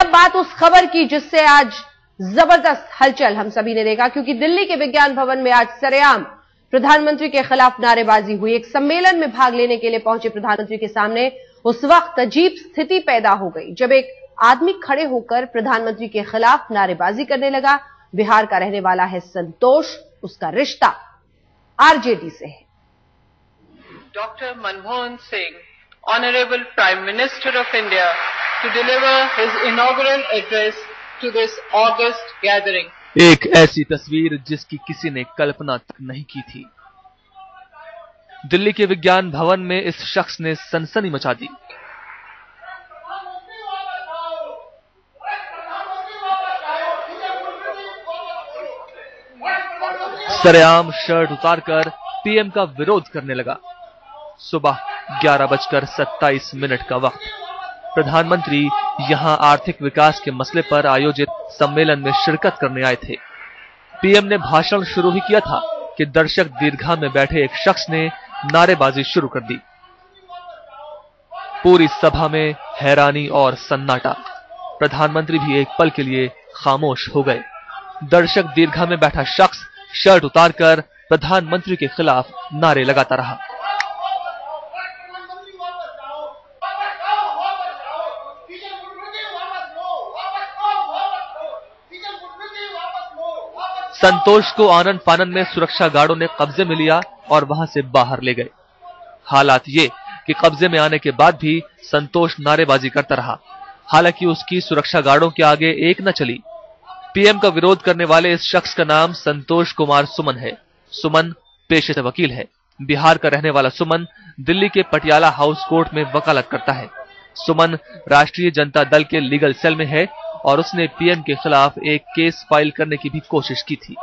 अब बात उस खबर की जिससे आज जबरदस्त हलचल हम सभी ने देखा, क्योंकि दिल्ली के विज्ञान भवन में आज सरेआम प्रधानमंत्री के खिलाफ नारेबाजी हुई। एक सम्मेलन में भाग लेने के लिए पहुंचे प्रधानमंत्री के सामने उस वक्त अजीब स्थिति पैदा हो गई जब एक आदमी खड़े होकर प्रधानमंत्री के खिलाफ नारेबाजी करने लगा। बिहार का रहने वाला है संतोष, उसका रिश्ता आरजेडी से है। Doctor Manmohan Singh, honourable prime minister of India, to deliver his inaugural address to this August gathering. एक ऐसी तस्वीर जिसकी किसी ने कल्पना तक नहीं की थी। दिल्ली के विज्ञान भवन में इस शख्स ने सनसनी मचा दी। सरेआम शर्ट उतारकर पीएम का विरोध करने लगा। सुबह 11:27 का वक्त। प्रधानमंत्री यहां आर्थिक विकास के मसले पर आयोजित सम्मेलन में शिरकत करने आए थे। पीएम ने भाषण शुरू ही किया था कि दर्शक दीर्घा में बैठे एक शख्स ने नारेबाजी शुरू कर दी। पूरी सभा में हैरानी और सन्नाटा। प्रधानमंत्री भी एक पल के लिए खामोश हो गए। दर्शक दीर्घा में बैठा शख्स शर्ट उतारकर प्रधानमंत्री के खिलाफ नारे लगाता रहा। संतोष को आनन फानन में सुरक्षा गार्डों ने कब्जे में लिया और वहां से बाहर ले गए। हालात ये कि कब्जे में आने के बाद भी संतोष नारेबाजी करता रहा। हालांकि उसकी सुरक्षा गार्डों के आगे एक न चली। पीएम का विरोध करने वाले इस शख्स का नाम संतोष कुमार सुमन है। सुमन पेशे से वकील है। बिहार का रहने वाला सुमन दिल्ली के पटियाला हाउस कोर्ट में वकालत करता है। सुमन राष्ट्रीय जनता दल के लीगल सेल में है और उसने पीएम के खिलाफ एक केस फाइल करने की भी कोशिश की थी।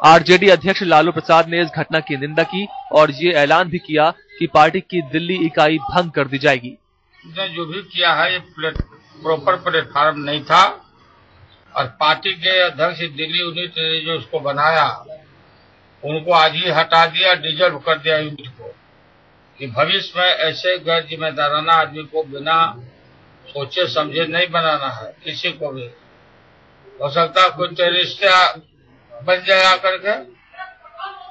आरजेडी अध्यक्ष लालू प्रसाद ने इस घटना की निंदा की और ये ऐलान भी किया कि पार्टी की दिल्ली इकाई भंग कर दी जाएगी। जो भी किया है ये प्रॉपर प्लेटफॉर्म नहीं था और पार्टी के अध्यक्ष दिल्ली यूनिट ने जो उसको बनाया उनको आज ही हटा दिया, डिजर्व कर दिया यूनिट को कि भविष्य में ऐसे गैर जिम्मेदाराना आदमी को बिना सोचे समझे नहीं बनाना है। किसी को भी हो सकता कोई टेररिस्ट बन जाया करके।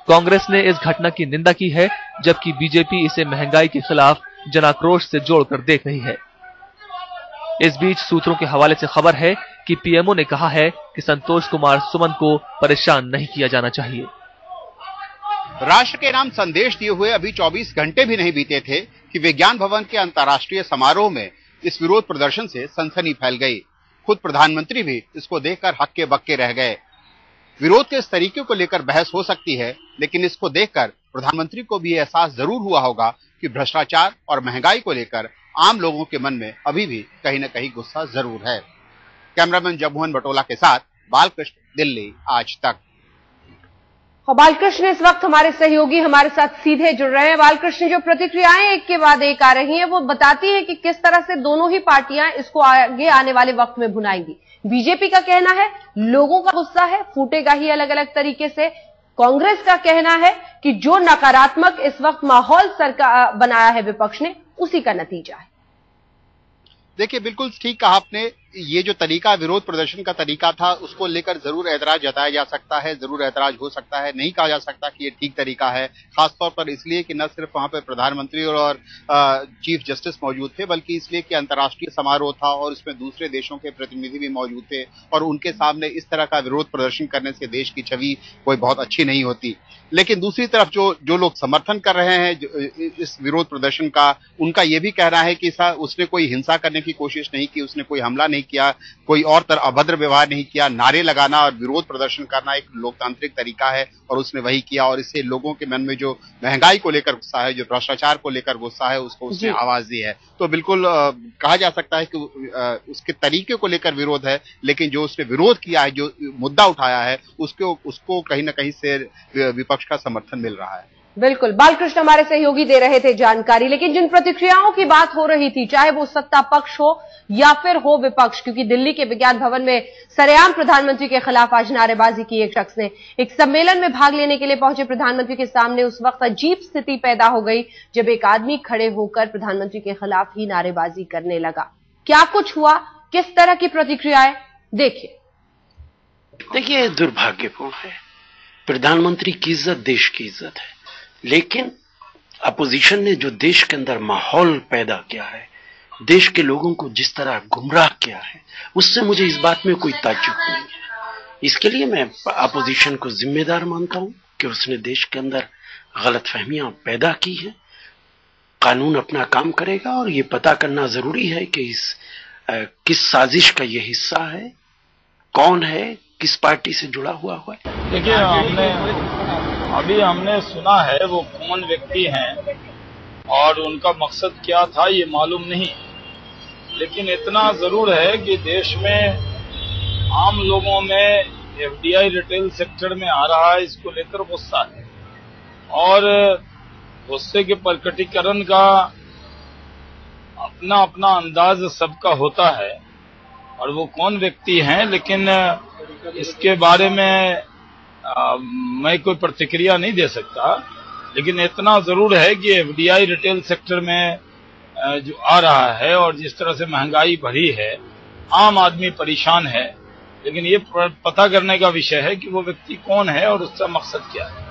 कांग्रेस ने इस घटना की निंदा की है, जबकि बीजेपी इसे महंगाई के खिलाफ जनाक्रोश से जोड़कर देख रही है। इस बीच सूत्रों के हवाले से खबर है कि पीएमओ ने कहा है कि संतोष कुमार सुमन को परेशान नहीं किया जाना चाहिए। राष्ट्र के नाम संदेश दिए हुए अभी 24 घंटे भी नहीं बीते थे कि विज्ञान भवन के अंतर्राष्ट्रीय समारोह में इस विरोध प्रदर्शन से सनसनी फैल गई। खुद प्रधानमंत्री भी इसको देखकर हक्के बक्के रह गए। विरोध के इस तरीके को लेकर बहस हो सकती है, लेकिन इसको देखकर प्रधानमंत्री को भी एहसास जरूर हुआ होगा कि भ्रष्टाचार और महंगाई को लेकर आम लोगों के मन में अभी भी कहीं न कहीं गुस्सा जरूर है। कैमरामैन जगमोहन बटोला के साथ बालकृष्ण, दिल्ली आज तक। बालकृष्ण इस वक्त हमारे सहयोगी हमारे साथ सीधे जुड़ रहे हैं। बालकृष्ण, जो प्रतिक्रियाएं एक के बाद एक आ रही हैं वो बताती है कि किस तरह से दोनों ही पार्टियां इसको आगे आने वाले वक्त में भुनाएंगी। बीजेपी का कहना है लोगों का गुस्सा है, फूटेगा ही अलग अलग तरीके से। कांग्रेस का कहना है कि जो नकारात्मक इस वक्त माहौल सरकार बनाया है विपक्ष ने, उसी का नतीजा है। देखिए, बिल्कुल ठीक कहा आपने। ये जो तरीका विरोध प्रदर्शन का तरीका था उसको लेकर जरूर ऐतराज जताया जा सकता है, जरूर ऐतराज हो सकता है। नहीं कहा जा सकता कि ये ठीक तरीका है, खासतौर पर इसलिए कि न सिर्फ वहां पे प्रधानमंत्री और चीफ जस्टिस मौजूद थे, बल्कि इसलिए कि अंतर्राष्ट्रीय समारोह था और इसमें दूसरे देशों के प्रतिनिधि भी मौजूद थे और उनके सामने इस तरह का विरोध प्रदर्शन करने से देश की छवि कोई बहुत अच्छी नहीं होती। लेकिन दूसरी तरफ जो लोग समर्थन कर रहे हैं इस विरोध प्रदर्शन का, उनका ये भी कहना है कि उसने कोई हिंसा करने की कोशिश नहीं की, उसने कोई हमला नहीं किया, कोई और तरह अभद्र व्यवहार नहीं किया। नारे लगाना और विरोध प्रदर्शन करना एक लोकतांत्रिक तरीका है और उसने वही किया और इससे लोगों के मन में जो महंगाई को लेकर गुस्सा है, जो भ्रष्टाचार को लेकर गुस्सा है, उसको उसने आवाज दी है। तो बिल्कुल कहा जा सकता है कि उसके तरीके को लेकर विरोध है, लेकिन जो उसने विरोध किया है, जो मुद्दा उठाया है, उसको कहीं ना कहीं से विपक्ष का समर्थन मिल रहा है। बिल्कुल, बालकृष्ण हमारे सहयोगी दे रहे थे जानकारी। लेकिन जिन प्रतिक्रियाओं की बात हो रही थी, चाहे वो सत्ता पक्ष हो या फिर हो विपक्ष, क्योंकि दिल्ली के विज्ञान भवन में सरेआम प्रधानमंत्री के खिलाफ आज नारेबाजी की एक शख्स ने। एक सम्मेलन में भाग लेने के लिए पहुंचे प्रधानमंत्री के सामने उस वक्त अजीब स्थिति पैदा हो गई जब एक आदमी खड़े होकर प्रधानमंत्री के खिलाफ ही नारेबाजी करने लगा। क्या कुछ हुआ, किस तरह की प्रतिक्रियाएं, देखिए। देखिए, दुर्भाग्यपूर्ण है। प्रधानमंत्री की इज्जत देश की इज्जत है, लेकिन अपोजिशन ने जो देश के अंदर माहौल पैदा किया है, देश के लोगों को जिस तरह गुमराह किया है, उससे मुझे इस बात में कोई ताज्जुब नहीं है। इसके लिए मैं अपोजिशन को जिम्मेदार मानता हूं कि उसने देश के अंदर गलतफहमियां पैदा की है। कानून अपना काम करेगा और ये पता करना जरूरी है कि किस साजिश का ये हिस्सा है, कौन है, किस पार्टी से जुड़ा हुआ है। देखिए, हमने सुना है वो कौन व्यक्ति हैं और उनका मकसद क्या था ये मालूम नहीं, लेकिन इतना जरूर है कि देश में आम लोगों में एफडीआई रिटेल सेक्टर में आ रहा है, इसको लेकर गुस्सा है और गुस्से के प्रकटीकरण का अपना अपना अंदाज सबका होता है और वो कौन व्यक्ति हैं, लेकिन इसके बारे में मैं कोई प्रतिक्रिया नहीं दे सकता। लेकिन इतना जरूर है कि एफडीआई रिटेल सेक्टर में जो आ रहा है और जिस तरह से महंगाई बढ़ी है, आम आदमी परेशान है, लेकिन ये पता करने का विषय है कि वो व्यक्ति कौन है और उसका मकसद क्या है।